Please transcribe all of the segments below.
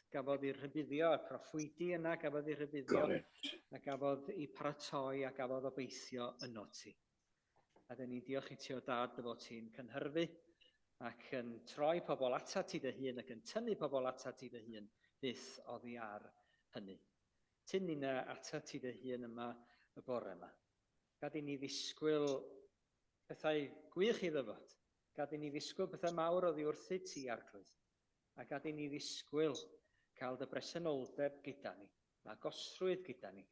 gafodd ei rhybuddio, y proffwydi yna gafodd ei rhybuddio, a gafodd ei paratoi a gafodd obeithio yno ti. A dyn ni'n diolch i ti o dad dy fod ti'n cynhyrfu ac yn troi pobl ata ti dy hun ac yn tynnu pobl ata ti dy hun byth oddi ar hynny. Tyn ni'n ata ti dy hun yma y bore yma. Gad i ni ddisgwyl pethau gwych i ddyfod. Gad i ni ddisgwyl pethau mawr oddi wrthu ti arglwydd. A gad i ni ddisgwyl cael dy bresenoldeb gyda ni, a gosrwydd gyda ni,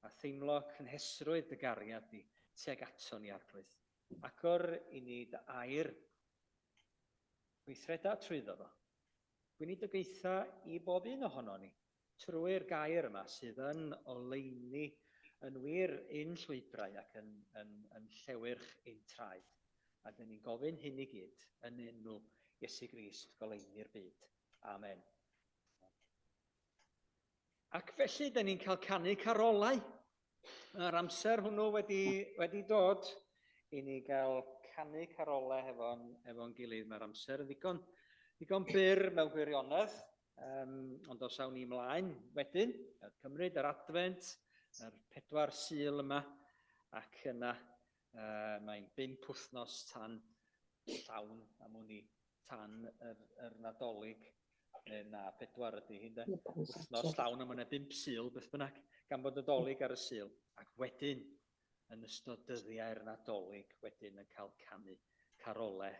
a theimlo cynhesrwydd dy gariad ni tuag ato ni arglwydd. Agor i ni dy air gweithreda trwyddo fo. Gwynidogaetha i bob un ohono ni, trwy'r gair yma sydd yn oleini yn wir ein llwybrau ac yn llewyrch ein traed. A dyn ni'n gofyn hyn i gyd yn enw Iesu Grist goleini'r byd. Amen. Ac felly, dyn ni'n cael canu carolau. Yr amser hwnnw wedi dod i ni gael canu carolau efo'n gilydd. Mae'r amser yn ddigon byr mewn gwirionedd, ond os awn ni ymlaen wedyn, cymryd yr Adfent, yr 4 Sul yma, ac yna mae'n 5 wythnos tan llawn am hwnni, tan yr Nadolig, na 4 ydy hyn, wythnos llawn am hwnna 5 Sul, beth bynnag, gan bod y Nadolig ar y Sul, ac wedyn, yn ystod dyddiau'r Nadolig, wedyn yn cael canu carolau,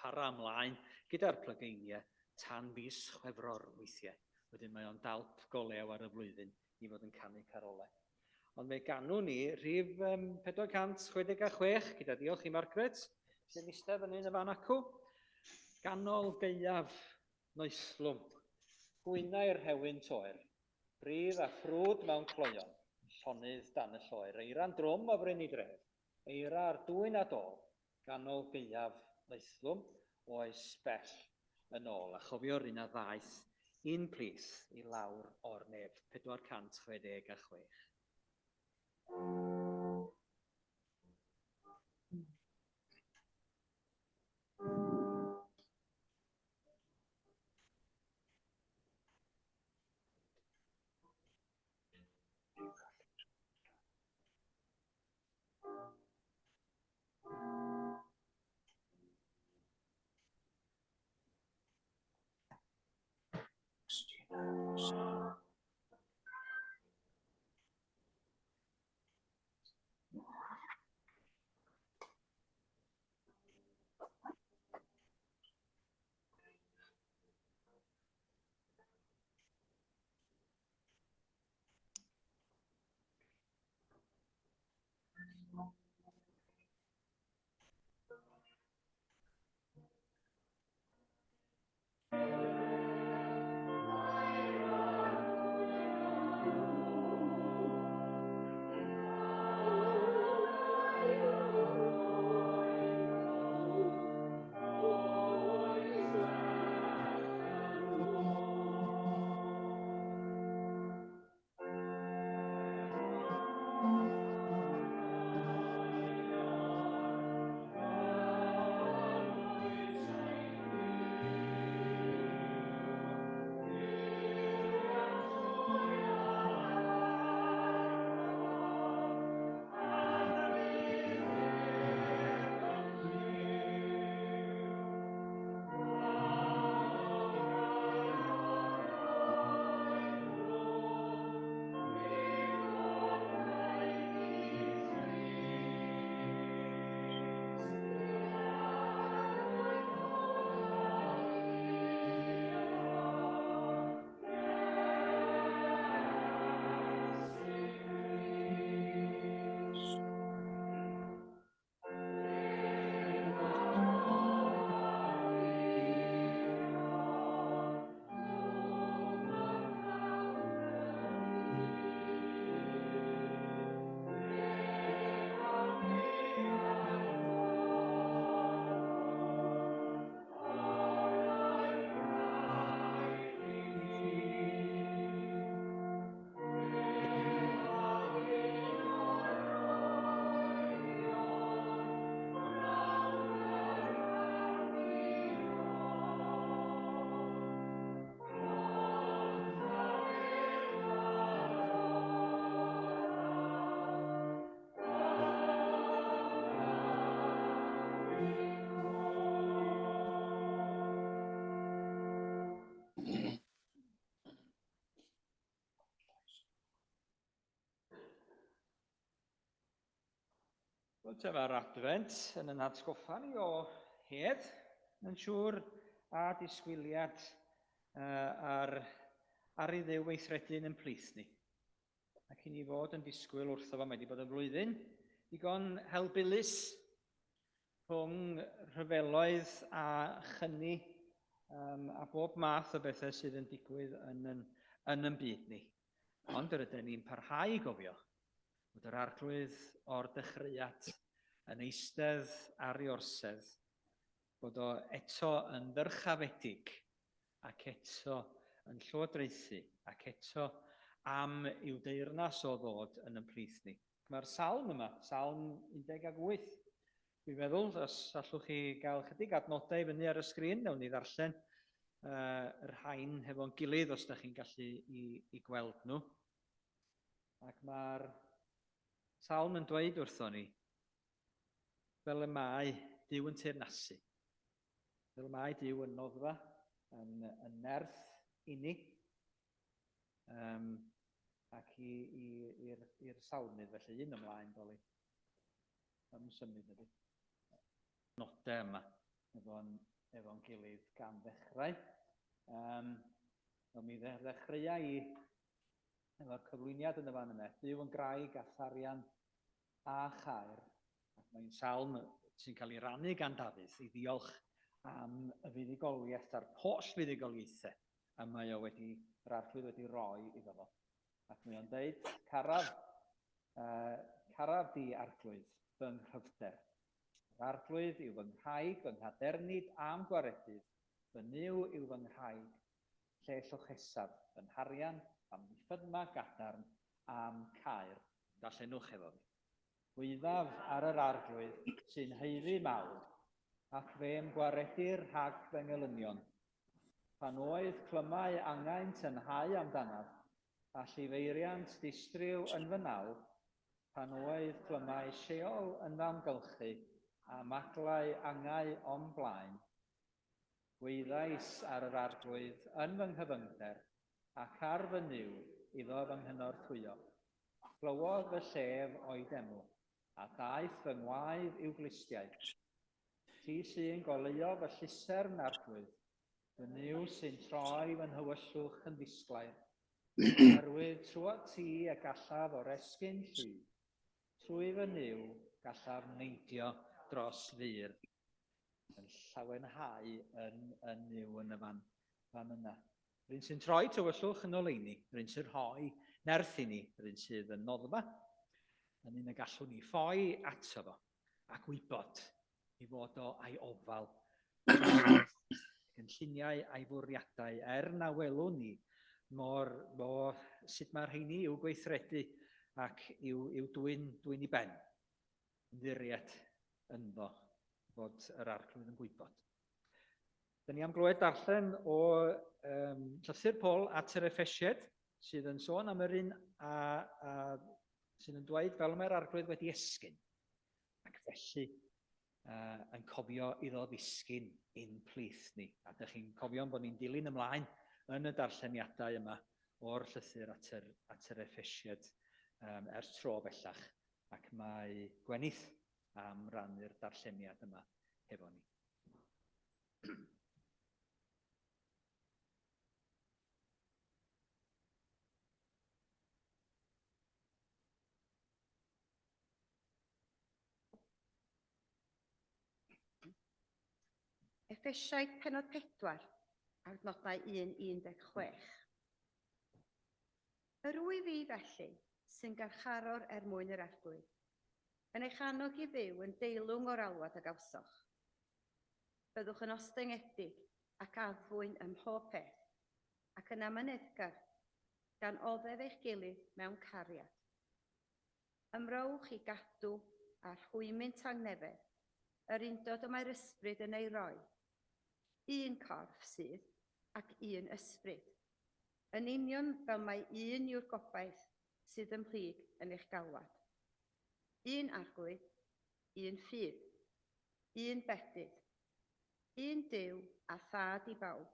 para ymlaen gyda'r plygeiniau tan fis Chwefror weithiau. Wedyn mae o'n dalp go lew ar y flwyddyn i fod yn canu carolau. Ond mae ganwn ni rhif 466, gyda diolch i Margaret, sy'n eistedd yn un y fan acw. Ganol gaeaf noethlwm, gwynau'r hewyn toer, brif a ffrwd mewn cloion, llonydd dan y lloer, eira'n drwm o fryn i dref, eira ar dwyn a dol, ganol gaeaf noethlwm, oes bell yn ôl. A chofio'r un a ddaeth, un plis i lawr o'r nef, 466. Wel, efo'r Adfent yn yn atgoffa ni o hedd, yn siŵr, a disgwyliad ar ei ddew weithredu'n yn plith ni. Ac i ni fod yn disgwyl wrtho fo, mae wedi bod yn flwyddyn digon helbulus rhwng rhyfeloedd a chynni a bob math o bethau sydd yn digwydd yn byd ni. Ond yr ydym ni'n parhau i gofio bod yr arglwydd o'r dechreuad yn eistedd ar ei orsedd, bod o eto yn ddyrchafedig ac eto yn llywodraethu ac eto am i'w deyrnas o ddod yn plith ni. Mae'r salm yma, salm 18, dwi'n meddwl, os allwch chi gael chydig adnodau fyny ar y sgrin, nawn ni ddarllen yr rhain hefo'n gilydd os da chi'n gallu i gweld nhw. Ac mae'r salm yn dweud wrtho ni, fel y mae Duw yn teyrnasu, fel y mae Duw yn noddfa, yn nerth i ni, ac i'r salmydd felly un ymlaen doli. Symud ydy. Nodau yma efo'n gilydd gan ddechrau. Mi ddechrau i efo'r cyflwyniad yn y fan yma. Duw yn graig a tharian a chair. Mae'n salm sy'n cael ei rannu gan Dafydd i ddiolch am y fuddugoliaeth a'r holl fuddugoliaethau a mae o yr arglwydd wedi roi iddo fo. Ac mae o'n dweud, caraf di arglwydd fy nghyfder. Yr arglwydd yw fy nghaig, fy nghadernid a'm gwaredydd, fy niw yw fy nghaig, lle llochesaf, fy nharian, am ddiffydma gadarn a'm cair. Darllenwch efo fi. Gwyddaf ar yr arglwydd sy'n heiddi mawr, ac fe'n gwaredu'r rhag fy ngelynion. Pan oedd clymau angaint yn hau amdanaf, a llifeiriant distryw yn fy naw, pan oedd clymau lleol yn amgylchu, a maglau angau o'n blaen. Gwyddais ar yr arglwydd yn fy nghyfyngder, ac ar fy niw iddo fy nghynorthwyo. Clywodd fy llef o'i deml, a daeth fy ngwaedd i'w glistiau. Ti sy'n goleuo fy llusern arglwydd, fy niw sy'n troi fy nhywyllwch yn ddisglair. Oherwydd trwad ti a gallaf o'r esgyn llu, trwy fy niw gallaf neidio dros fyr. Yn llawenhau yn niw yn y fan yna. Rwy'n sy'n troi tywyllwch yn oleuni, rwy'n sy'n rhoi nerth i ni, rwy'n sydd yn noddfa, yn un y gallwn ni ffoi ato fo, ac wybod i fod o a'i ofal, cynlluniau a'i fwriadau, na welwn ni mor sut mae'r rheini i'w gweithredu ac i'w dwyn i ben, yn ddiriad ynddo fod yr arglwydd yn gwybod. Da ni am glywed darllen o llythyr Paul at yr Effesiaid, sydd yn sôn am yr un sydd yn dweud fel mae'r arglwydd wedi esgyn, ac felly yn cofio iddo ddisgyn un plith ni. A ydych chi'n cofio bod ni'n dilyn ymlaen yn y darlleniadau yma o'r llythyr at yr Effesiaid ers tro bellach, ac mae Gwenith am rannu'r darlleniad yma hefo ni. Effesiaid pennod 4, adnodau 1-16. Yr wy fi felly, sy'n garcharor mwyn yr arglwydd, yn eich annog i fyw yn deilwng o'r alwad a gawsoch. Byddwch yn ostyngedig ac addfwyn ym mhob peth, ac yn amyneddgar, gan oddef eich gilydd mewn cariad. Ymrowch i gadw a rhwymynt angnefedd, yr undod y mae'r ysbryd yn ei roi. Un corff sydd, ac un ysbryd. Yn union fel mae un yw'r gobaith sydd yn plyg yn eich galwad. Un arglwydd, un ffydd, un bedydd, un Duw a thad i bawb,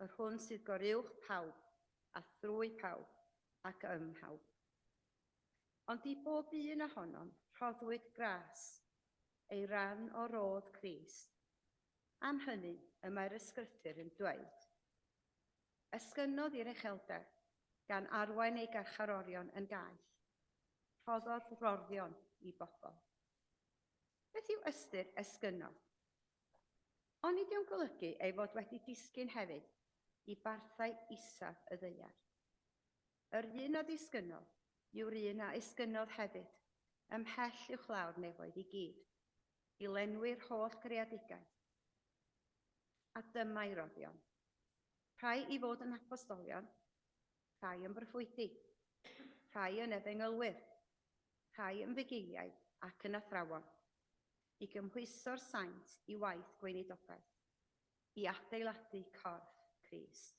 yr hwn sydd goruwch pawb, a thrwy pawb, ac ym pawb. Ond i bob un ohonom rhoddwyd gras, ei ran o Rhodd Crist. Am hynny y mae'r ysgrythur yn dweud. Ysgynnodd i'r uchelder, gan arwain ei garcharorion yn gaeth. Rhoddodd rorddion i bobl. Beth yw ystyr ysgynnodd? Ond nid yw'n golygu ei fod wedi disgyn hefyd i barthau isaf y ddeiar. Yr un a ddisgynnodd yw'r un a ysgynnodd hefyd, ymhell uwchlaw'r nefoedd i gyd, i lenwi'r holl greadigaeth. A dyma'i roddion. Rhai i fod yn apostolion, rhai yn brofwydi, rhai yn efengylwyr, rhai yn fugeiliaid ac yn athrawon, i gymhwyso'r saint i waith gweinidogaeth, i adeiladu corff Crist.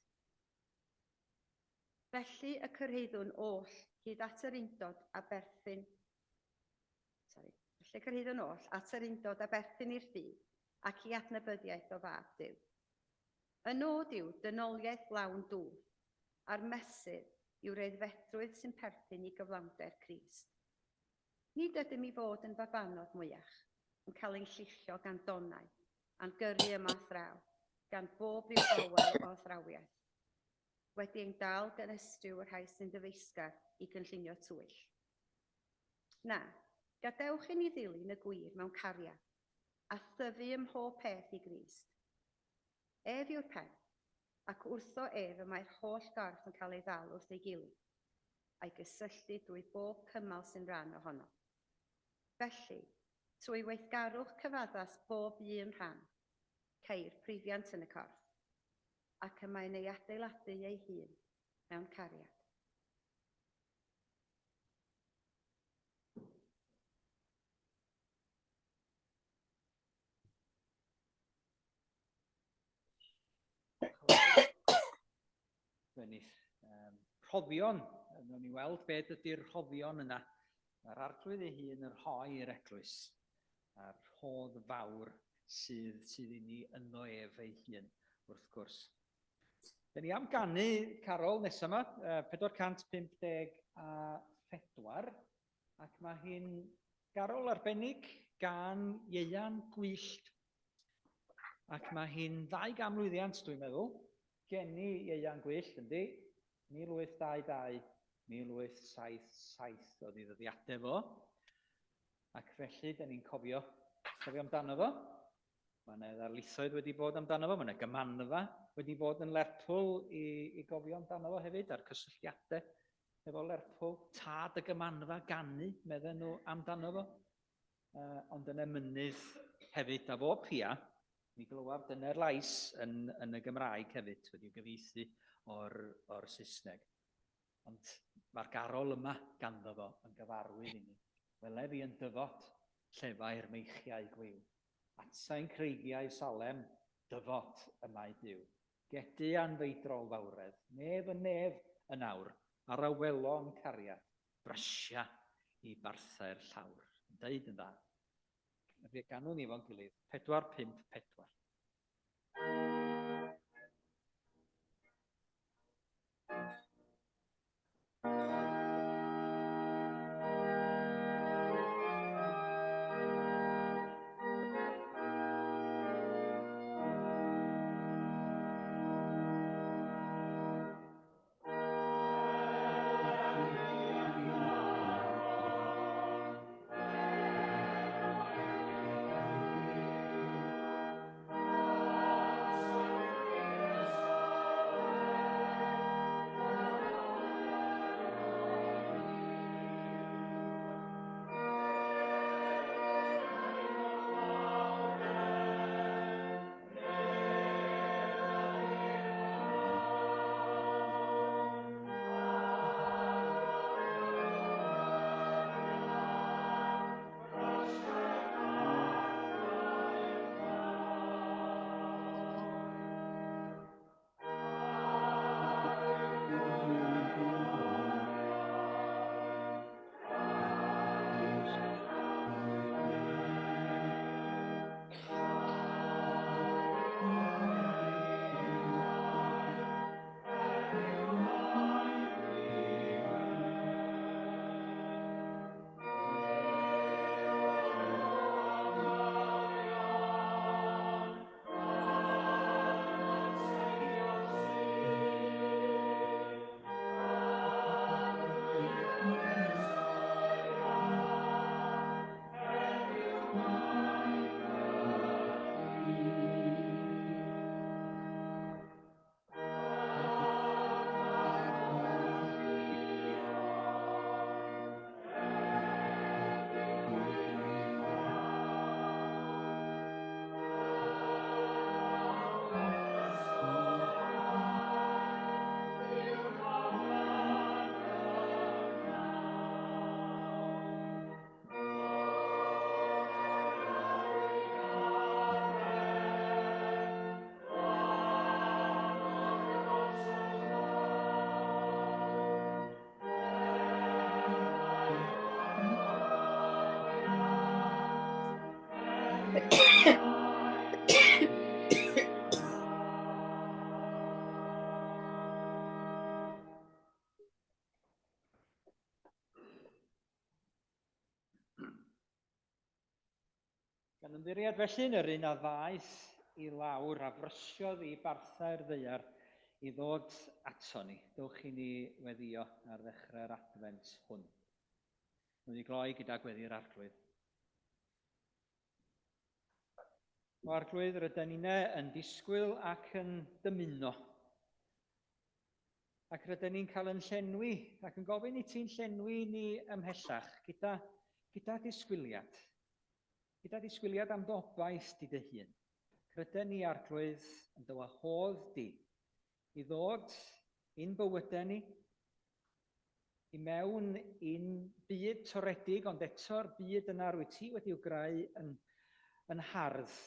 Felly y cyrhaeddwn oll hyd at yr undod a berthyn i'r ffydd ac i adnabyddiaeth o fab Duw. Y nod yw dynoliaeth lawn dŵr, a'r mesur yw'r aeddfedrwydd sy'n perthyn i gyflawnder Crist. Nid ydym i fod yn fabanod mwyach, yn cael ein llichio gan donau, a'n gyrru yma thraw, gan bob ryw awel o athrawiaeth. Wedi ein dal gan ystyw y rhai sy'n dyfeisgar i gynllunio twyll. Na, gadewch i ni ddilyn y gwir mewn cariad, a thyfu ym mhob peth i Grist. Ef yw'r pen, ac wrtho ef y mae'r holl gorff yn cael ei ddal wrth ei gilydd, a'i gysylltu drwy bob cymal sy'n rhan ohono. Felly, trwy weithgarwch cyfaddas bob un rhan, ceir preifiant yn y corff, ac y mae'n ei adeiladu ei hun mewn cariad. Gwenith, rhoddion, nhw'n i weld beth ydy'r rhoddion yna. Mae'r arglwydd ei hun yn rhoi i'r eglwys, a'r rhodd fawr sydd i ni yno ef ei hun, wrth gwrs. Da ni am ganu Carol nesaf yma, 454, ac mae hi'n Carol arbennig gan ieuan gwyllt, ac mae hi'n 2 ganmlwyddiant, dwi'n meddwl, geni ieuan gwyllt, yndi, 1822, 1877 oedd ei ddyddiadau fo, ac felly da ni'n cofio amdano fo. Mae yna ddarlithoedd wedi bod amdano fo, mae yna gymanfa wedi bod yn Lerpwl i gofio amdano fo hefyd, a'r cysylltiadau efo Lerpwl, tad y gymanfa ganu, medden nhw amdano fo. Ond yn y mynydd hefyd, a fo pia, mi glywaf dyna'r lais yn y Gymraeg hefyd, wedi gyfieithu o'r Saesneg. Ond mae'r garol yma ganddo fo yn gyfarwydd i ni. Welef i yn dyfod llefau'r meichiau gwyw. Atsain creigiau Salem, dyfod y mae Duw. Gedu anfeidrol fawredd, nef yn nef yn awr, ar y welon cariad, brysia i barthau'r llawr. Yn deud yn dda. Fe ganwn ni fo'n gilydd, 454. Yn ymddiried felly yn yr un a ddaeth i lawr a frysiodd i barthau'r ddaear i ddod ato ni. Dewch i ni weddio ar ddechrau'r Adfent hwn. Nw'n i gloi gyda gweddi'r arglwydd. O arglwydd rydyn ni'n yn disgwyl ac yn dymuno. Ac rydyn ni'n cael yn llenwi ac yn gofyn i ti'n llenwi ni ymhellach gyda disgwyliad. Gyda disgwyliad am dobaith di dy hun. Rydyn ni arglwydd yn dy wahodd di i ddod i'n bywydau ni, i mewn i'n byd toredig, ond eto'r byd yna rwy ti wedi'w greu yn hardd,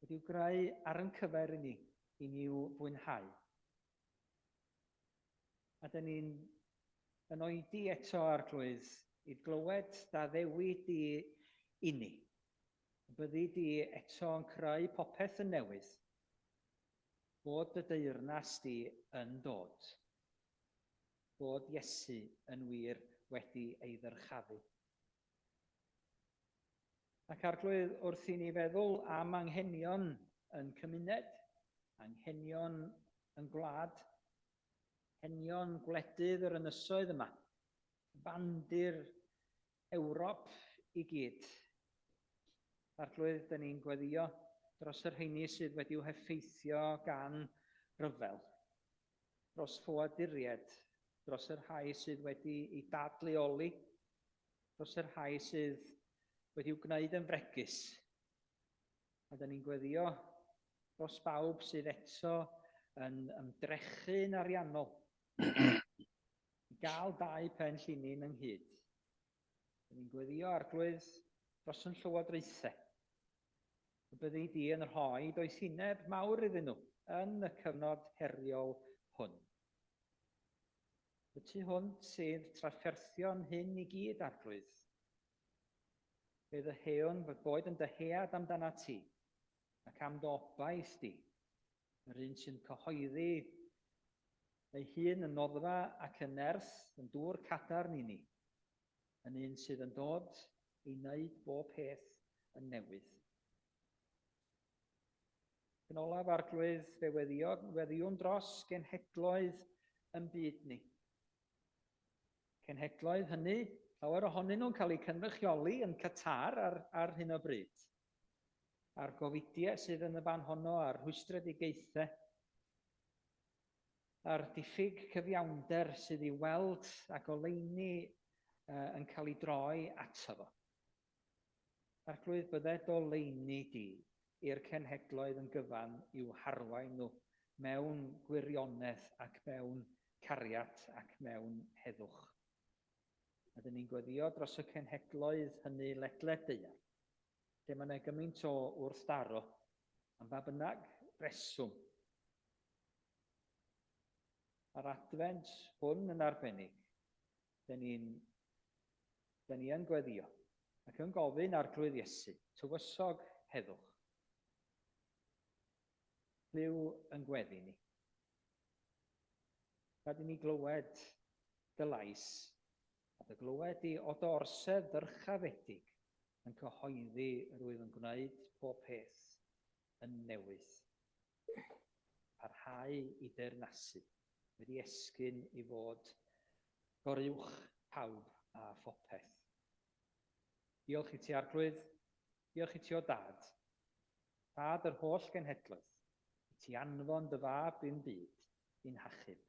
wedi'w greu ar yn cyfer i ni'w fwynhau. A dyn ni'n yn oedi eto arglwydd i glywed da ddewid i ni. Byddi di eto yn creu popeth yn newydd, bod dy deyrnas di yn dod, bod Iesu yn wir wedi ei ddyrchafu. Ac arglwydd wrth i ni feddwl am anghenion yn cymuned, anghenion yn gwlad, anghenion gwledydd yr ynysoedd yma, bandir Ewrop i gyd. Arglwydd, dyn ni'n gweddio dros yr rheini sydd wedi'w heffeithio gan ryfel, dros ffoaduriaid, dros yr rhai sydd wedi ei dadleoli, dros yr rhai sydd wedi'w gwneud yn fregus. A dyn ni'n gweddio dros bawb sydd eto yn ymdrechu'n ariannol, i gael 2 pen llinyn ynghyd. Dyn ni'n gweddio arglwydd dros yn llywodraethau. Byddi di yn rhoi doethineb mawr iddyn nhw yn y cyfnod heriol hwn. Y tu hwnt sydd trafferthio'n hyn i gyd arglwydd. Bydd y hewn fod boed yn dyhead amdana ti ac am dobaith di, yr un sy'n cyhoeddi ei hun yn noddfa ac yn nerth yn dŵr cadarn i ni, yn un sydd yn dod i wneud bob peth yn newydd. Yn olaf arglwydd fe weddiwn dros genhedloedd yn byd ni. Cenhedloedd hynny, llawer ohonyn nhw'n cael eu cynrychioli yn Qatar ar hyn o bryd. A'r gofidiau sydd yn y fan honno, a'r rhwystredigaethau, a'r diffyg cyfiawnder sydd i weld ac oleuni yn cael ei droi ato fo. Arglwydd bydde doleuni di i'r cenhedloedd yn gyfan i'w harwain nhw mewn gwirionedd ac mewn cariad ac mewn heddwch. A dyn ni'n gweddio dros y cenhedloedd hynny ledled daear, lle mae yna gymaint o wrthdaro am ba bynnag reswm. Ar Adfent hwn yn arbennig, dyn ni yn gweddio ac yn gofyn arglwydd Iesu, tywysog heddwch. Lliw yn gweddi ni. Rhaid i ni glywed dy lais, a dy glywed i o dy orsedd ddyrchafedig yn cyhoeddi rwyf yn gwneud pob peth yn newydd. Parhau i deyrnasu, wedi esgyn i fod goruwch pawb a phopeth. Diolch i ti arglwydd, diolch i ti o dad. Dad yr holl genhedloedd, i ti anfon dy fab i'n byd, i'n hachub.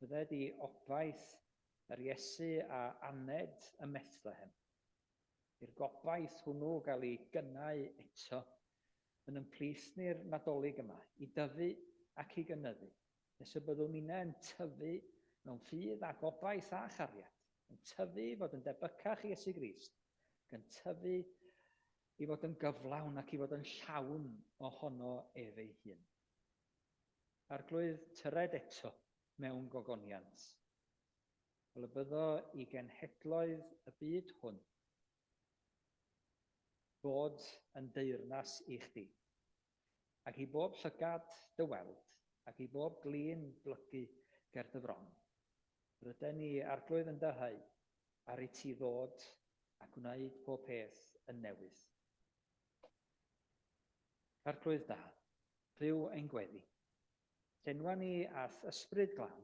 Bydde di obaith yr Iesu a aned y Methlehem. I'r gobaith hwnnw gael ei gynnau eto yn ymplith ni'r Nadolig yma, i dyfu ac i gynyddu. Nes y byddwn ni'n tyfu mewn ffydd a gobaith a chariad, yn tyfu fod yn debycach i Iesu Grist, yn tyfu i fod yn gyflawn ac i fod yn llawn ohono ef ei hun. Arglwydd tyred eto mewn gogoniant. Fel y byddo i genhedloedd y byd hwn bod yn deyrnas i chdi, ac i bob llygad dy weld, ac i bob glin blygu ger dy fron. Rydyn ni arglwydd yn dyhau ar ei ti ddod a gwneud pob peth yn newydd. Arglwydd da, rhyw ein gweddi. Llenwa ni ath ysbryd glân,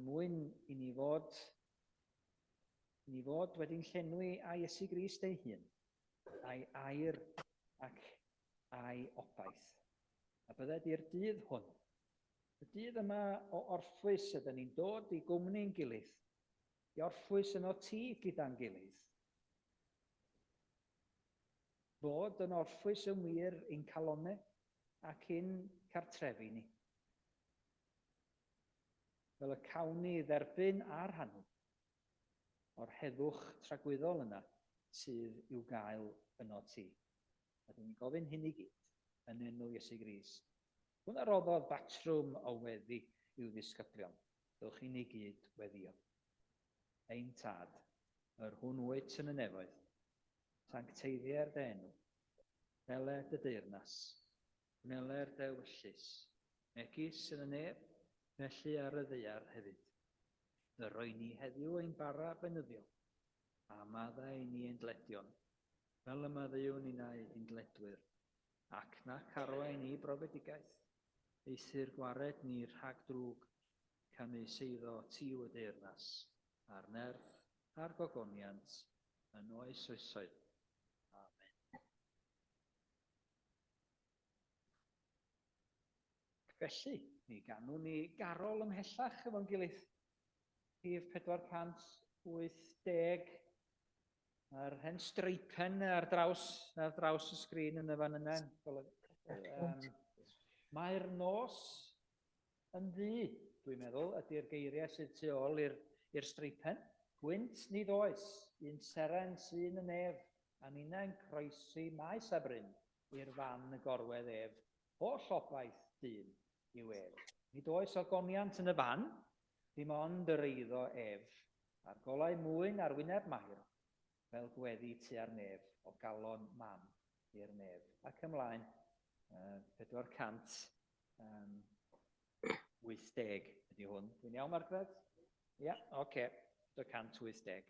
mwyn i ni fod wedi'n llenwi a Iesu Grist ei hun, a'i air ac a'i obaith. A bydde di'r dydd hwn, y dydd yma o orffwys ydyn ni'n dod i gwmni'n gilydd, i orffwys yn o ti gyda'n gilydd. Bod yn orffwys yn wir i'n calonau ac i'n cartrefi ni. Fel y cawn ni dderbyn a rhannu o'r heddwch tragwyddol yna sydd i'w gael yno ti. A dwi'n gofyn hyn i gyd yn enw Iesu Grist. Hwna roddodd batrwm o weddi i'w ddisgyblion. Dywch i ni gyd weddio. Ein tad, yr hwn wyt yn y nefoedd, sancteiddiau'r dy enw, nele dy deyrnas, neler dy wyllus, megis yn y neb, felly ar y ddaear hefyd. Y roi ni heddiw ein bara benyddiol, a maddau ni endledion, fel y maddeuwn ni'n endledwyr, ac na carwau ni brofedigaeth, eithir gwared ni rhag drwg, canu seiddo ti y deyrnas, a'r nerth, a'r gogoniant, yn oes oesoedd. Amen. Felly, ni ganwn ni garol ymhellach efo'n gilydd. Rhif 480, a'r hen streipen ar draws y sgrin yn y fan yna. Mae'r nos yn ddu, dwi'n meddwl, ydy'r geiriau sydd tu ôl i'r streipen. Gwynt nid oes, un seren sy'n y nef, a ninnau'n croesi maes a bryn i'r fan y gorwedd ef, holl obaith dyn i'w ef. Nid oes ogoniant yn y fan, dim ond yr eiddo ef, a'r golau mwyn ar wyneb mair, fel gweddi tua'r nef, o galon mam i'r nef. Ac ymlaen, 480 ydy hwn. Dwi'n iawn, Margaret? Ia, oce, 480.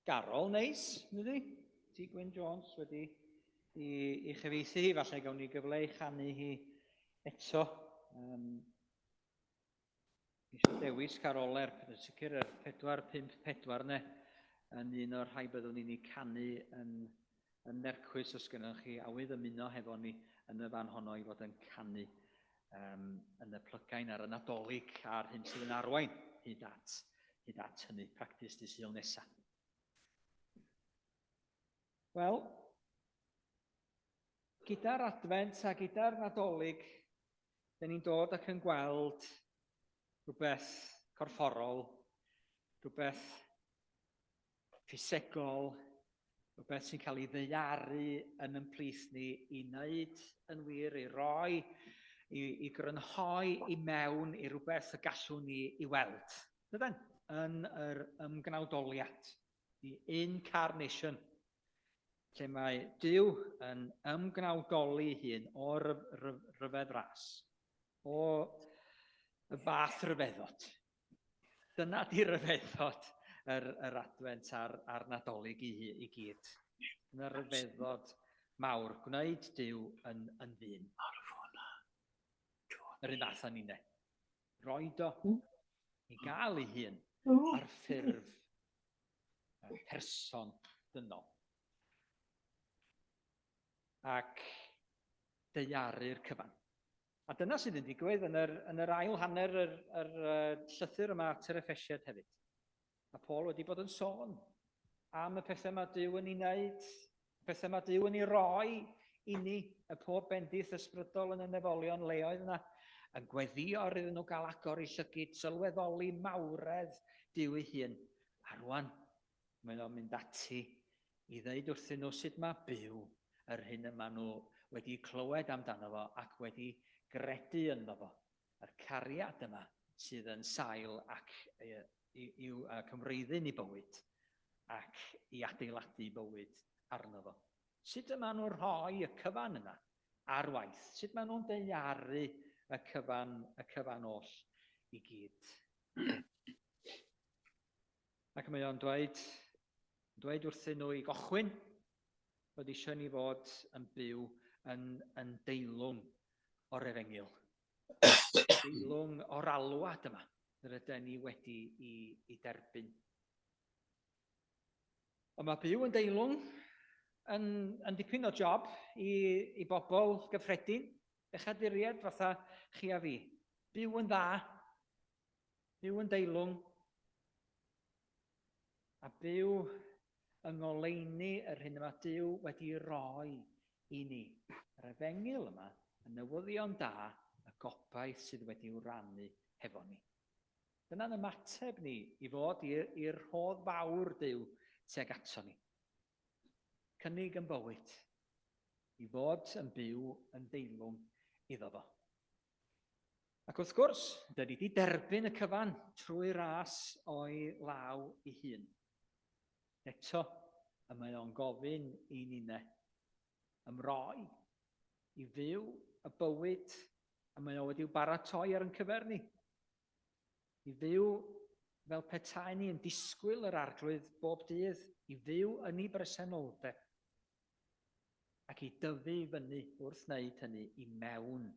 garol neis, ydy? T. Gwyn Jones wedi i chyfieithu hi, falle gawn ni gyfle i chanu hi eto. Eisiau dewis caroler, yn sicr yr 4-5-4 ne, yn un o'r rhai byddwn ni'n ei canu yn nercwys os gynnwch chi awydd ymuno hefo ni yn y fan honno i fod yn canu yn y plygain ar y Nadolig a'r hyn sydd yn arwain hyd at hynny, practis dy Sul nesaf. Wel, gyda'r Adfent a gyda'r Nadolig, dyn ni'n dod ac yn gweld rhywbeth corfforol, rhywbeth ffisegol, rhywbeth sy'n cael ei ddeiaru yn plith ni i wneud yn wir, i roi, i grynhoi i mewn i rhywbeth y gallwn ni i weld. Dydyn? Yn yr ymgnawdoliad, the incarnation, lle mae Duw yn ymgnawdoli hun o'r ryfedd ras, o y fath ryfeddod. Dyna di ryfeddod yr Advent a'r Nadolig i gyd. Dyna ryfeddod mawr, gwneud Duw yn ddyn. Yr un fath yn unig. Roed o i gael ei hun ar ffurf person dynol. Ac deiaru'r cyfan. A dyna sydd yn digwydd yn yr ail hanner yr llythyr yma at yr Effesiaid hefyd. A Paul wedi bod yn sôn am y pethau mae Duw yn ei wneud, pethau mae Duw yn ei roi i ni, y pob bendith ysbrydol yn y nefolion leoedd yna, yn gweddio iddyn nhw gael agor i llygyd, sylweddoli mawredd Duw ei hun. A rwan, mae nhw'n mynd ati i ddeud wrthyn nhw sut mae byw yr hyn yma nhw wedi clywed amdano fo ac wedi gredu ynddo fo. Yr cariad yma sydd yn sail ac i'w cymreiddyn i bywyd ac i adeiladu bywyd arno fo. Sut yma nhw'n rhoi y cyfan yna ar waith? Sut yma nhw'n deiaru y cyfan oll i gyd? Ac mae o'n dweud wrthyn nhw i gochwyn bod eisiau ni fod yn byw yn deilwng o'r Efengil. Deilwng o'r alwad yma, yr ydyn ni wedi i derbyn. Ond mae byw yn deilwng yn dipyn o job i bobl gyffredin, bechaduriaid fatha chi a fi. Byw yn dda, byw yn deilwng, a byw yng ngoleuni yr hyn yma Duw wedi roi i ni. Yr Efengil yma, y newyddion da, y gobaith sydd wedi'i rannu hefo ni. Dyna'n ymateb ni i fod i'r rhodd fawr Duw tuag ato ni. Cynnig yn bywyd, i fod yn byw yn deilwng iddo fo. Ac wrth gwrs, dyn ni wedi derbyn y cyfan trwy ras o'i law ei hun. Eto, y mae o'n gofyn i ninne ymroi, i fyw y bywyd a mae o wedi'w baratoi ar yn cyfer ni. I fyw fel petai ni yn disgwyl yr arglwydd bob dydd, i fyw yn ei bresenoldeb ac i dyfu fyny wrth wneud hynny i mewn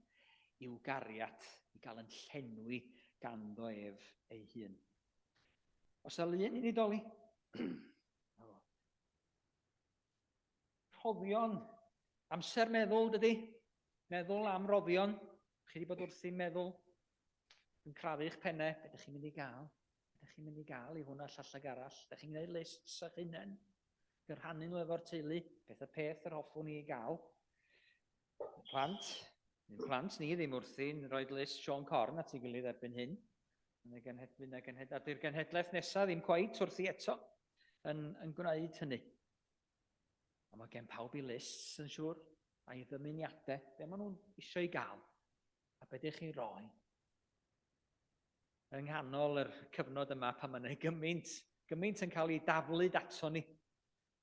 i'w gariad, i gael yn llenwi ganddo ef ei hun. Os y lun i ni doli? Rhoddion, amser meddwl dydy, meddwl am roddion. Chi wedi bod wrth i meddwl yn crafu'ch pennau, beth ydych chi'n mynd i gael? Beth ydych chi'n mynd i gael i hwnna llall ag arall? Ydych chi'n gwneud lists a'ch hunain? Gyrrannu nhw efo'r teulu, beth y peth yr hoffwn i gael? Plant ni ddim wrthi'n rhoi list Sean Corn at ei gilydd erbyn hyn. A'r genhedlaeth nesaf ddim cweit wrthi eto yn gwneud hynny. A mae gen pawb i lists yn siŵr, a'i ddymuniadau, be maen nhw'n eisiau ei gael, a beth ydych chi'n rhoi. Yng nghanol yr cyfnod yma pan mae'n gymaint yn cael ei daflu dato ni.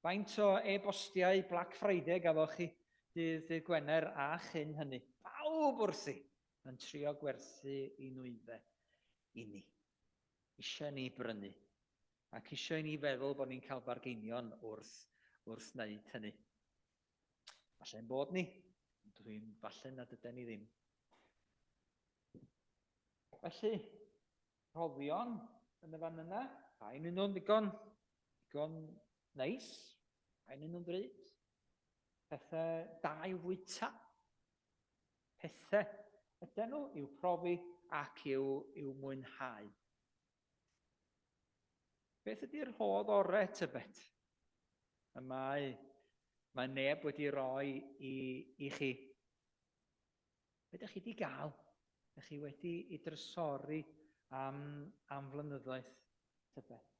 Faint o e-bostiau Black Friday gafoch chi dydd Gwener a chyn hynny. Pawb wrthi yn trio gwerthu i nwyddau i ni. Eisiau ni brynu Ac eisiau ni feddwl bod ni'n cael bargeinion wrth wneud hynny. Falle'n bod ni, falle nad ydyn ni ddim. Felly, rhoddion yn y fan yna, rhain yn nhw'n ddigon neis, rhain yn nhw'n drud, pethau da i'w fwyta, pethau ydyn nhw i'w profi ac i'w mwynhau. Beth ydy'r rhodd orau tybed? Mae neb wedi rhoi i chi. Be ydych chi wedi gael? Ydych chi wedi ei drysori am flynyddoedd tybed?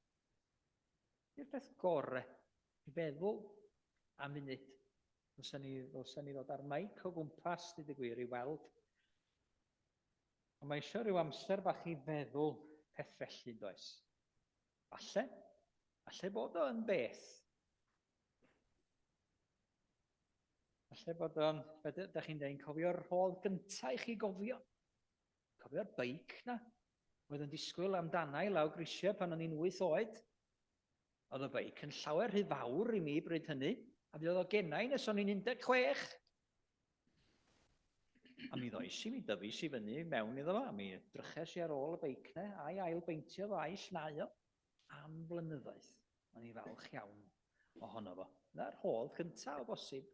Yw'r peth gorau i feddwl am munud. Ddylsen ni ddod ar maic o gwmpas, dweud y gwir, i weld. Ond mae eisiau rhyw amser bach i feddwl peth felly, does? Falle bod o'n beth. Falle bod o'n, ydych chi'n dweud, cofio'r rhodd gyntaf i chi gofio. Cofio'r beic na. Oedd yn disgwyl amdanau law grisiau pan o'n i'n 8 oed. Oedd y beic yn llawer rhy fawr i mi bryd hynny, a bydd o gennau nes o'n i'n 16. A mi ddoes i, mi dyfus i fyny mewn iddo fo, a mi dryches i ar ôl y beic na, a'i ailbeintio fo, a'i llnau o, am flynyddoedd. O'n i falch iawn ohono fo. Na'r rhodd cyntaf o bosib,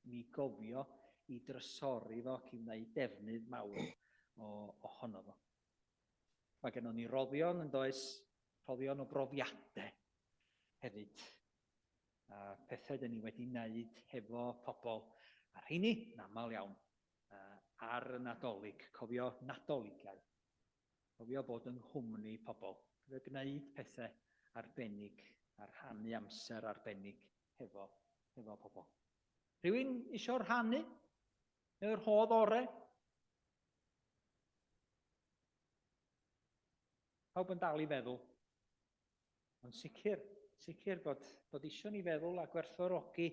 mi gofio i drysori fo ac i wneud defnydd mawr ohono fo. Mae gennym ni roddion yn does, roddion o brofiadau hefyd. A pethau dyn ni wedi wneud hefo pobl ar heini, yn aml iawn, ar y Nadolig. Cofio Nadoligau. Cofio bod yng nghwmni pobl. Cofio gwneud pethau arbennig, a rhannu amser arbennig hefo pobl. Rhywun eisiau rhannu yr rhodd orau? Pawb yn dal i feddwl. Ond sicr bod eisiau ni feddwl a gwerthfawrogi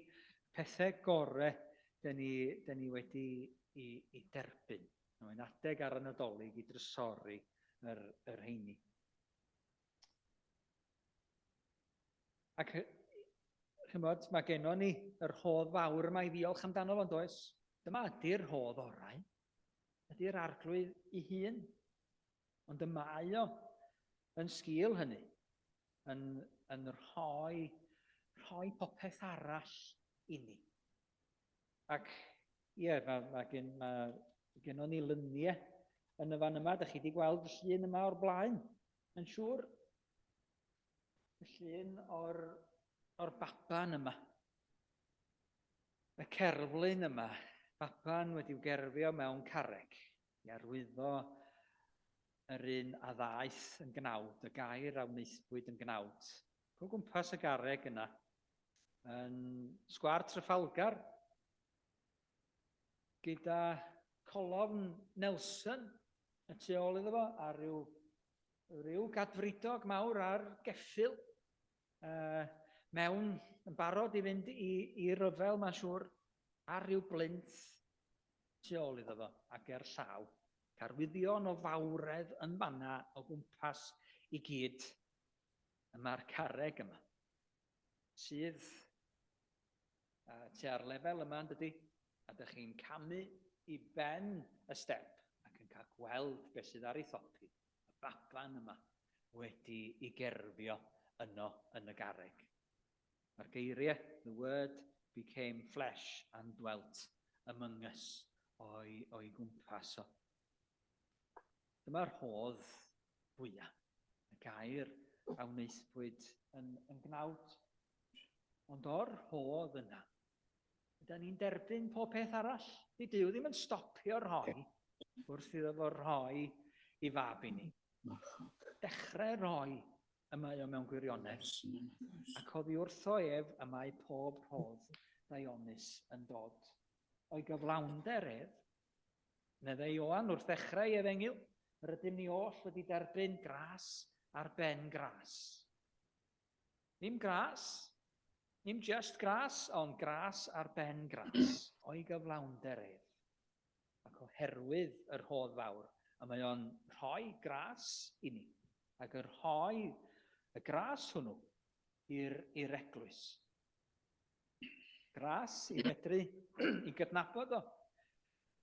pethau gorau dyn ni wedi i derbyn. Mae'n adeg ar y Nadolig i drysori yr heini. Ac chymod, mae gennym ni yr rhodd fawr yma i ddiolch amdano fo'n does. Dyma ydy'r rhodd orau. Ydy'r arglwydd ei hun. Ond y mae o yn sgil hynny, yn rhoi popeth arall i ni. Ac ie, mae gennym ni lyniau yn y fan yma. Dych chi wedi gweld y llun yma o'r blaen, yn siŵr? Y llun o'r baban yma. Y cerflun yma. Baban wedi'w gerfio mewn carreg. I arwyddo yr un a ddaeth yn gnawd, y gair a wnaethpwyd yn gnawd. O gwmpas y garreg yna, yn sgwâr Trafalgar, gyda colofn Nelson y tu ôl iddo fo, a ryw gadfridog mawr ar geffyl, mewn yn barod i fynd i ryfel, mae'n siŵr, ar ryw blinth tu ôl iddo fo, ac llaw. Arwyddion o fawredd yn fanna o gwmpas i gyd. Yma'r carreg yma, sydd tua'r lefel yma, yn dydi? A dych chi'n camu i ben y step ac yn cael gweld beth sydd ar ei thopi. Y baban yma wedi i gerfio yno yn y garreg. Mae'r geiriau, the word became flesh and dwelt among us o'i gwmpas o. Dyma'r rhodd fwyaf, y gair a wnaethpwyd yn gnawd. Ond o'r rhodd yna, ydyn ni'n derbyn pob peth arall. Dyw ddim yn stopio rhoi, wrth iddo fo rhoi i fab i ni. Dechrau rhoi y mae o mewn gwirionedd, ac oddi wrtho ef y mae pob rhodd ddionus yn dod. O'i gyflawnder ef, medde Ioan wrth ddechrau efengyl, yr ydym ni oll wedi derbyn gras ar ben gras. Ddim gras, ddim just gras, ond gras ar ben gras, o'i gyflawnder ef. Ac oherwydd yr rhodd fawr, a mae o'n rhoi gras i ni, ac yr rhoi Y gras hwnnw i'r eglwys. Gras i fedru i gydnabod o.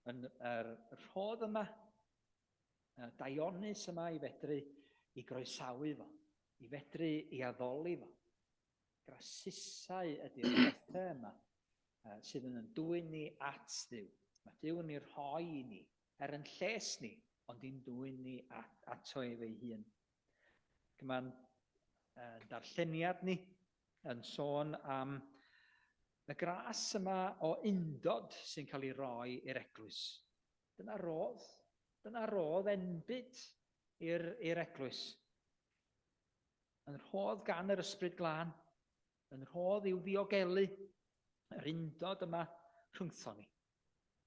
Yr rhodd yma, y daionus yma i fedru i groesawu fo, i fedru i addoli fo. Grasusau ydy'r bethau yma sydd yn dwyn ni at Dduw. Mae Duw yn ei rhoi i ni, yn lles ni, ond i'n dwyn ni ato ei hun. Mae'r darlleniad ni yn sôn am y gras yma o undod sy'n cael ei roi i'r eglwys. Dyna rodd enbyd i'r eglwys. Yn rhodd gan yr ysbryd glân, yn rhodd i'w ddiogelu, yr undod yma rhwngtho ni.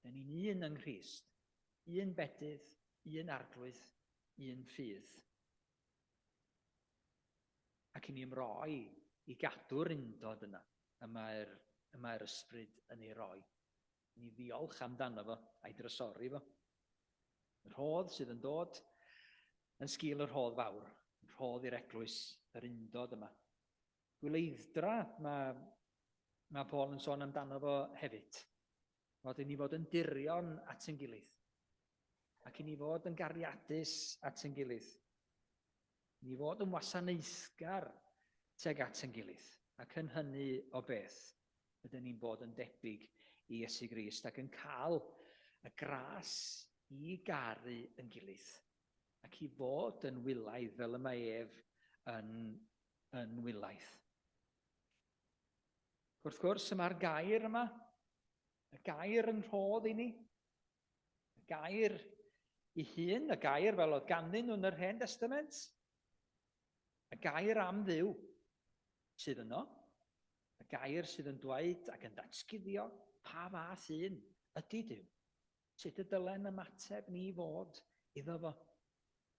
Dyn ni'n un yng Nghrist, un bedydd, un arglwydd, un ffydd. Ac i ni ymroi i gadw'r undod yna, yma'r ysbryd yn ei roi. Ni ddiolch amdano fo a'i drysori fo. Yr rhodd sydd yn dod yn sgil yr rhodd fawr, yr rhodd i'r eglwys, yr undod yma. Gwleiddra mae Paul yn sôn amdano fo hefyd. Fod i ni fod yn dirion at ein gilydd. Ac i ni fod yn gariadus at ein gilydd. Ni fod yn wasanaethgar teg at ein gilydd. Ac yn hynny o beth, ydyn ni'n bod yn debyg i Iesu Grist ac yn cael y gras i garu yn gilydd. Ac i fod yn wilaidd fel y mae ef yn wilaidd. Wrth gwrs, yma'r gair yma, y gair yn rhodd i ni, y gair i hun, y gair fel oedd ganddyn nhw yn yr Hen Testament, y gair am Dduw sydd yno, y gair sydd yn dweud ac yn datguddio pa fath un ydy Duw, sut y dylen ymateb ni fod iddo fo.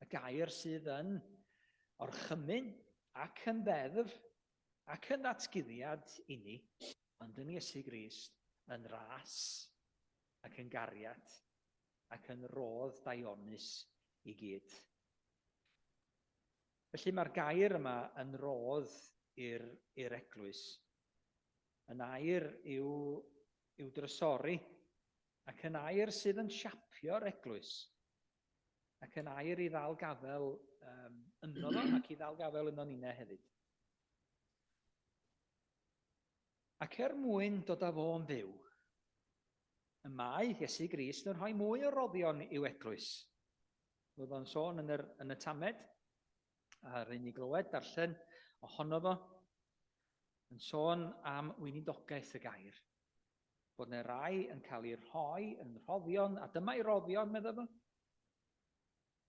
Y gair sydd yn orchymyn ac yn ddeddf ac yn datguddiad i ni, ond yn Iesu Grist yn ras ac yn gariad ac yn rodd daionus i gyd. Felly mae'r gair yma yn rodd i'r eglwys. Yn air i'w drysori ac yn air sydd yn siapio'r eglwys ac yn air i ddal gafel yno fo ac i ddal gafel yno ni'ne hefyd. Ac mwyn dod â fo yn fyw, y mae Iesu Grist yn rhoi mwy o roddion i'w eglwys. Roedd o'n sôn yn y tamed, a'r un i glywed darllen ohono fo, yn sôn am weinidogaeth y gair. Bod yna rai yn cael ei rhoi yn roddion, a dyma'i roddion, meddwl fo,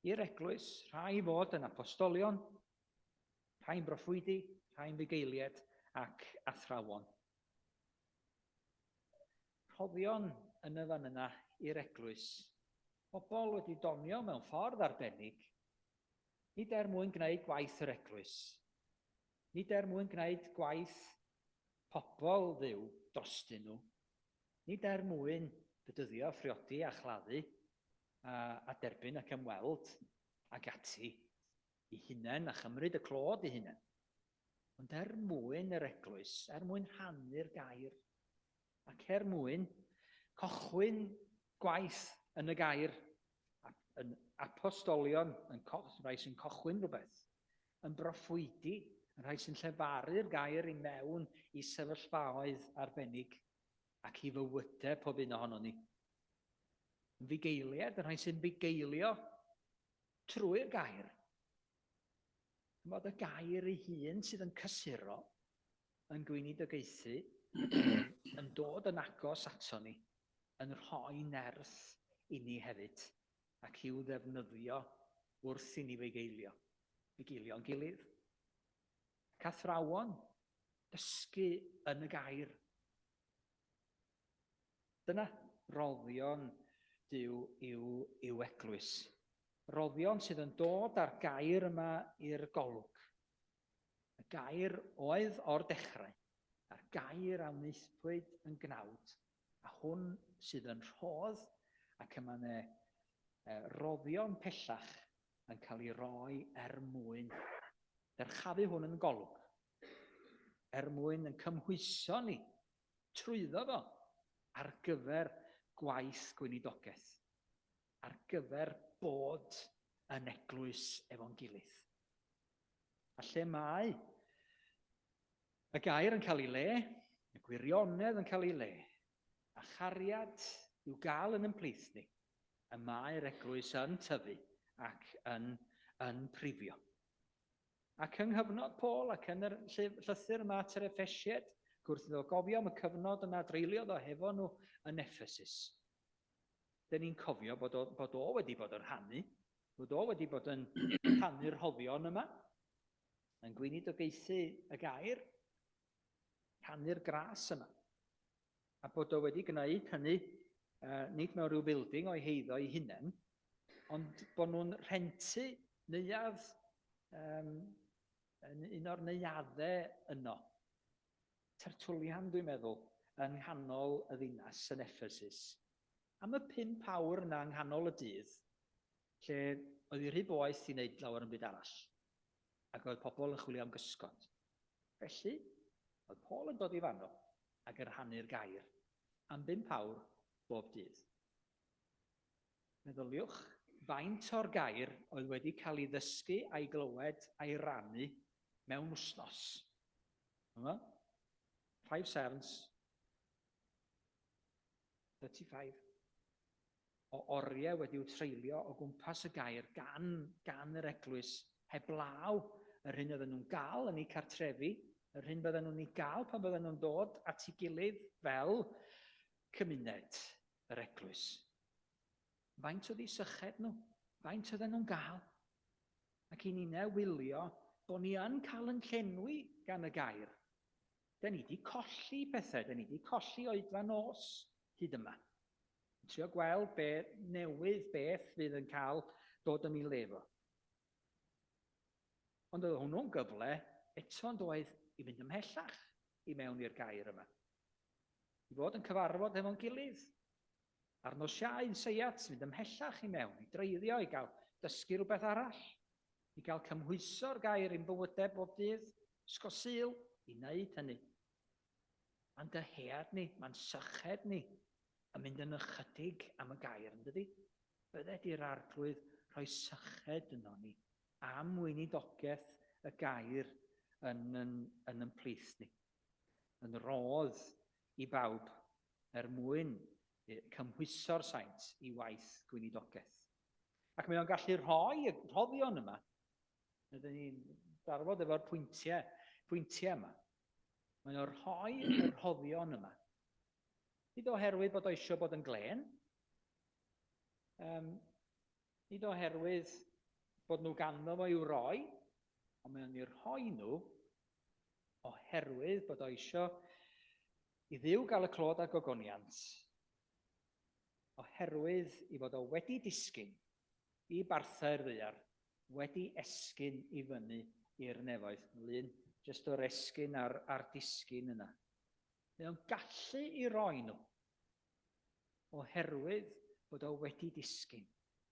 i'r eglwys, rhai fod yn apostolion, rhai'n broffwydi, rhai'n fugeiliad ac athrawon. Rhoddion yn y fan yna i'r eglwys. Pobl wedi donio mewn ffordd arbennig, nid mwyn gwneud gwaith yr eglwys, nid mwyn gwneud gwaith pobl Dduw drostyn nhw, nid mwyn bedyddio, phriodi a chladdu, a derbyn ac ymweld ag ati i hunain a chymryd y clod i hunain. Ond mwyn yr eglwys, mwyn rhannu'r gair, ac mwyn cochwyn gwaith yn y gair, yn apostolion, yn rhai sy'n cochwyn rhywbeth, yn broffwydi, yn rhai sy'n llefaru'r gair i mewn i sefyllfaoedd arbennig ac i fywydau pob un ohono ni. Yn fugeiliad, yn rhai sy'n fugeilio trwy'r gair. Mod y gair ei hun sydd yn cysuro, yn gweinidogaethu, yn dod yn agos ato ni, yn rhoi nerth i ni hefyd, ac i'w ddefnyddio wrth i ni fugeilio. Fugeilio'n gilydd. Ac athrawon, dysgu yn y gair. Dyna roddion Duw i'w eglwys. Roddion sydd yn dod â'r gair yma i'r golwg. Y gair oedd o'r dechrau, a'r gair a wnaethpwyd yn gnawd, a hwn sydd yn rhodd ac yma roddion pellach yn cael ei roi mwyn derchafu hwn yn golwg, mwyn yn cymhwyso ni trwyddo fo ar gyfer gwaith gweinidogaeth, ar gyfer bod yn eglwys efo'n gilydd. A lle mae y gair yn cael ei le, y gwirionedd yn cael ei le, a chariad i'w gael yn ymplith ni, y mae'r eglwys yn tyfu ac yn prifio. Ac yng nghyfnod Paul ac yn yr llythyr yma at yr Effesiaid, gwrth iddo gofio am y cyfnod yna dreuliodd o hefo nhw yn Ephesus. Dyn ni'n cofio bod o wedi bod yn rhannu, bod o wedi bod yn rhannu'r rhoddion yma, yn gweinidogaethu y gair, rhannu'r gras yma. A bod o wedi gwneud hynny, nid mewn rhyw building o'i heiddo ei hunain, ond bod nhw'n rhentu neuadd, un o'r neuaddau yno. Tertwlian, dwi'n meddwl, yng nghanol y ddinas yn Ephesus. Am y 5 awr yna yng nghanol y dydd, lle oedd ei rhy boeth i wneud lawer yn byd arall, ac oedd pobl yn chwilio am gysgod. Felly, oedd Paul yn dod i fanno ac yn rhannu'r gair am 5 awr bob dydd. Meddyliwch, faint o'r gair oedd wedi cael ei ddysgu a'i glywed a'i rannu mewn wsnos. Yma? 5 sevens, 35. O oriau wedi'w treulio o gwmpas y gair gan yr eglwys heblaw yr hyn oedden nhw'n gael yn eu cartrefi, yr hyn bydden nhw'n ei gael pan bydden nhw'n dod at ei gilydd fel cymuned yr eglwys. Faint oedd ei syched nhw? Faint oedden nhw'n gael? Ac i ni'n wylio bod ni yn cael yn llenwi gan y gair. Da ni wedi colli pethau, da ni wedi colli oedran nos hyd yma. Trio gweld beth fydd yn cael dod yn ei lefo. Ond oedd hwnnw'n gyfle eto'n doedd i fynd ymhellach i mewn i'r gair yma. I fod yn cyfarfod efo'n gilydd. Ar nos Iau yn Seiat, fynd ymhellach i mewn, i dreiddio, i gael dysgu rhywbeth arall, i gael cymhwyso'r gair i'n bywydau bob dydd, ysgol Sul, i wneud hynny. Mae'n dyhead ni, mae'n syched ni, yn mynd yn ychydig am y gair, yn dydi? Bydde di'r arglwydd rhoi syched yno ni am weinidogaeth y gair yn ymplith ni. Yn rodd i bawb mwyn cymhwyso'r saint i waith gweinidogaeth. Ac mae o'n gallu rhoi y rhoddion yma. Ydyn ni'n darfod efo'r pwyntiau yma. Mae o'n rhoi y rhoddion yma. Nid oherwydd bod o eisiau bod yn glen. Nid oherwydd bod nhw ganddo fo i'w roi, ond mae o'n i'w rhoi nhw oherwydd bod o eisiau i Dduw gael y clod a gogoniant, oherwydd i fod o wedi disgyn i barthau'r ddaear, wedi esgyn i fyny i'r nefoedd. Lun, jyst o'r esgyn a'r disgyn yna. Mae o'n gallu i roi nhw oherwydd bod o wedi disgyn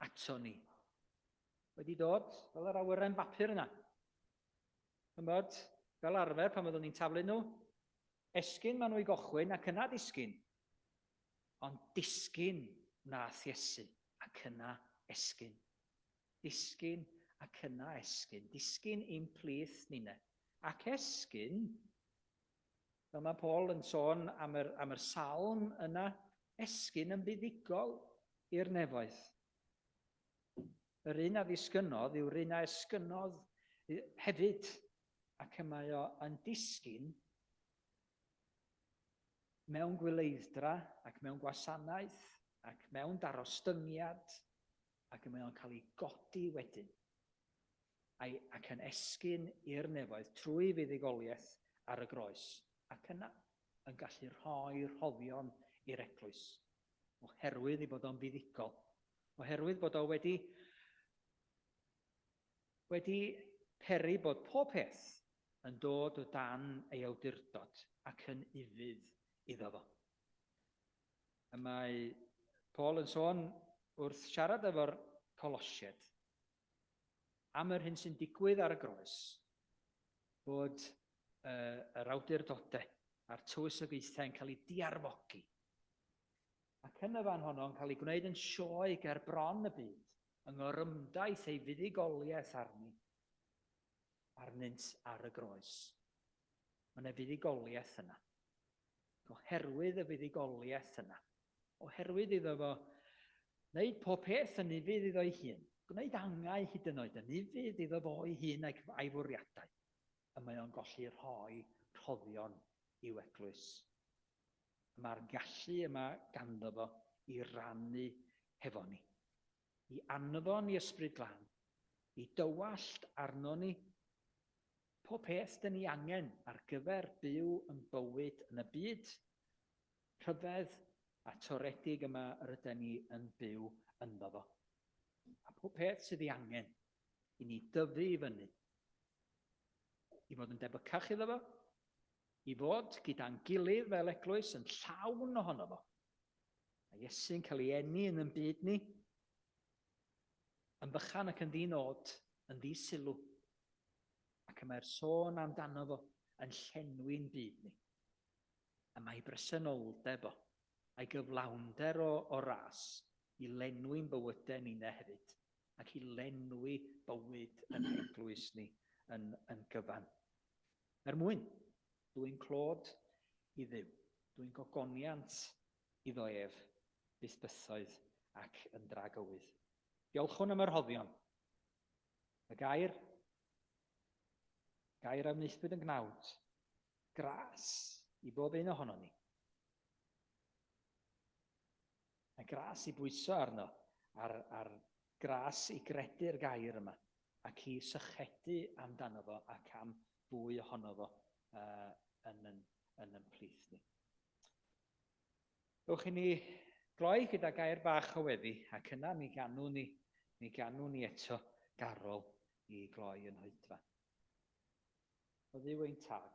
ato ni. Wedi dod fel yr awyrau'n bapur yna. Ymod, fel arfer pan fyddwn ni'n taflu nhw, esgyn maen nhw i gochwyn ac yna disgyn. Ond disgyn nath Iesu ac yna esgyn. Disgyn ac yna esgyn. Disgyn i'n plith ninne. Ac esgyn, fel mae Paul yn sôn am yr salm yna, esgyn yn fuddigol i'r nefoedd. Yr un a ddisgynodd yw'r un a esgynodd hefyd, ac mae o yn disgyn mewn gwileiddra ac mewn gwasanaeth ac mewn darostyngiad ac mae o'n cael ei godi wedyn ac yn esgyn i'r nefoedd trwy fuddigoliaeth ar y groes ac yna yn gallu rhoi'r rhoddion i'r eglwys oherwydd ei bod o'n fuddigol, oherwydd bod o wedi peri bod pob peth yn dod o dan ei awdurdod ac yn ufudd iddo fo. A mae Paul yn sôn wrth siarad efo'r Colosiaid am yr hyn sy'n digwydd ar y groes, bod yr awdurdodau a'r tywysogaethau yn cael ei diarfogi. Ac yn y fan honno'n cael ei gwneud yn sioe ger bron y byd, yng ngorymdaeth ei fuddugoliaeth arnynt ar y groes. Mae yna fuddugoliaeth yna. Oherwydd y fuddugoliaeth yna. Oherwydd iddo fo wneud pob peth yn ufudd iddo ei hun. Gwneud angau hyd yn oed yn ufudd iddo fo ei hun a'i fwriadau. A mae o'n golli rhoi rhoddion i'w eglwys. Mae'r gallu yma ganddo fo i rannu hefo ni. I anfon i ysbryd glân. I dywallt arno ni pob peth dyn ni angen ar gyfer byw yn bywyd yn y byd rhyfedd a toredig yma rydyn ni yn byw ynddo fo. A pob peth sydd ei angen i ni dyfu i fyny. I fod yn debycach iddo fo, i fod gyda'n gilydd fel eglwys yn llawn ohono fo. A Iesu'n cael ei eni yn yn byd ni, yn bychan ac yn ddinod, yn ddisylw. Ac mae'r sôn amdano fo yn llenwi'n byd ni. A mae bresenoldeb o, a'i gyflawnder o ras i lenwi'n bywydau ni'n hefyd, ac i lenwi bywyd yn eglwys ni yn gyfan. Mwyn, dwi'n clod i Dduw, dwi'n gogoniant iddo ef, byth bythoedd ac yn dragywydd. Diolchwn am yr rhoddion. Y gair a wnaethpwyd yn gnawd, gras i bob un ohono ni. A gras i bwyso arno, ar gras i gredu'r gair yma, ac i sychedu amdano fo ac am fwy ohono fo yn yn plith ni. Dewch i ni gloi gyda gair bach o weddi, ac yna mi ganwn ni eto garol i gloi yn hoedfa. O Dduw ein tad,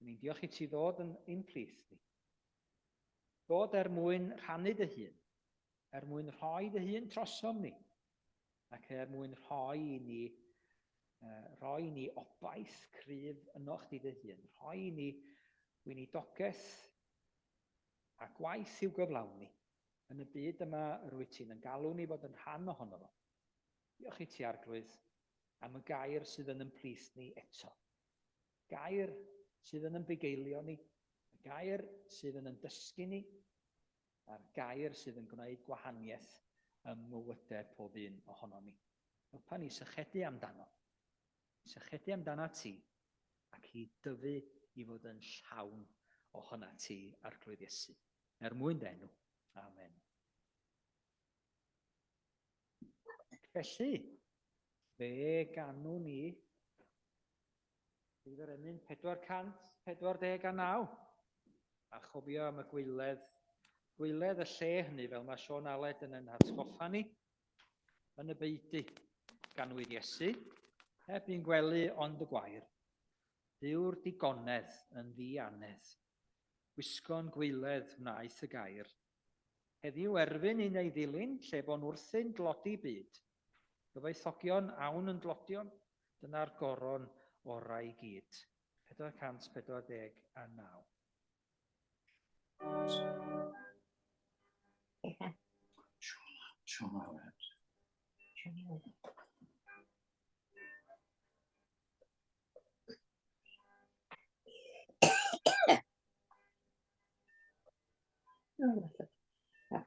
ni'n diolch i ti ddod yn plith ni. Dod mwyn rhannu dy hun, mwyn rhoi dy hun trosom ni, ac mwyn rhoi i ni obaith cryf yno chdi dy hun, rhoi i ni dogaeth a gwaith i'w gyflawni yn y byd yma rwyt ti'n yn galw ni fod yn rhan ohono fo. Diolch i ti Arglwydd am y gair sydd yn plith ni eto. Gair sydd yn bugeilio ni, gair sydd yn dysgu ni, a'r gair sydd yn gwneud gwahaniaeth ym mywydau pob un ohono ni. Helpa ni sychedu amdano ti, ac i dyfu i fod yn llawn ohona ti Arglwydd Iesu. Mwyn denw. Amen. Felly, fe ganwn ni bydd yr emyn 449. A chofio am y gwyledd y lle hynny, fel mae Sion Aled yn atgoffa ni, yn y beidy ganwyd Iesu, heb i'n gwely ond y gwair. Dyw'r digonedd yn ddianedd, gwisgo'n gwyledd wnaeth y gair. Heddiw erfyn un ei ddilyn, lle bo'n wrthyn dlodi byd. Gyfoethogion awn yn dlodion, dyna'r goron orau i gyd. 449. Sion Aled.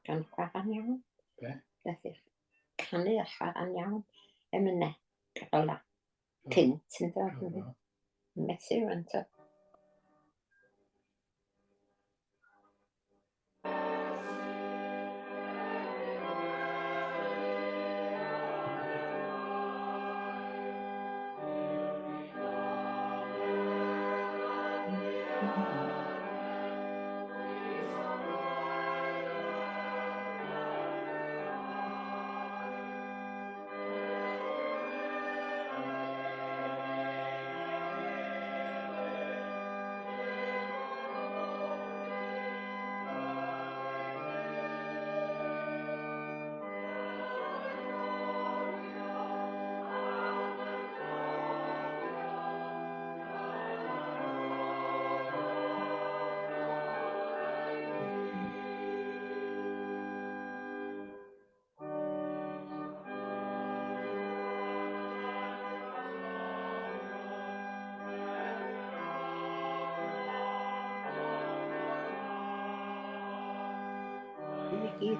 Gan chwarae'n iawn. Beth? Beth i'ch canu a chwarae'n iawn. Emynau gyda cynt yn dod. Methu rhan to. gyd.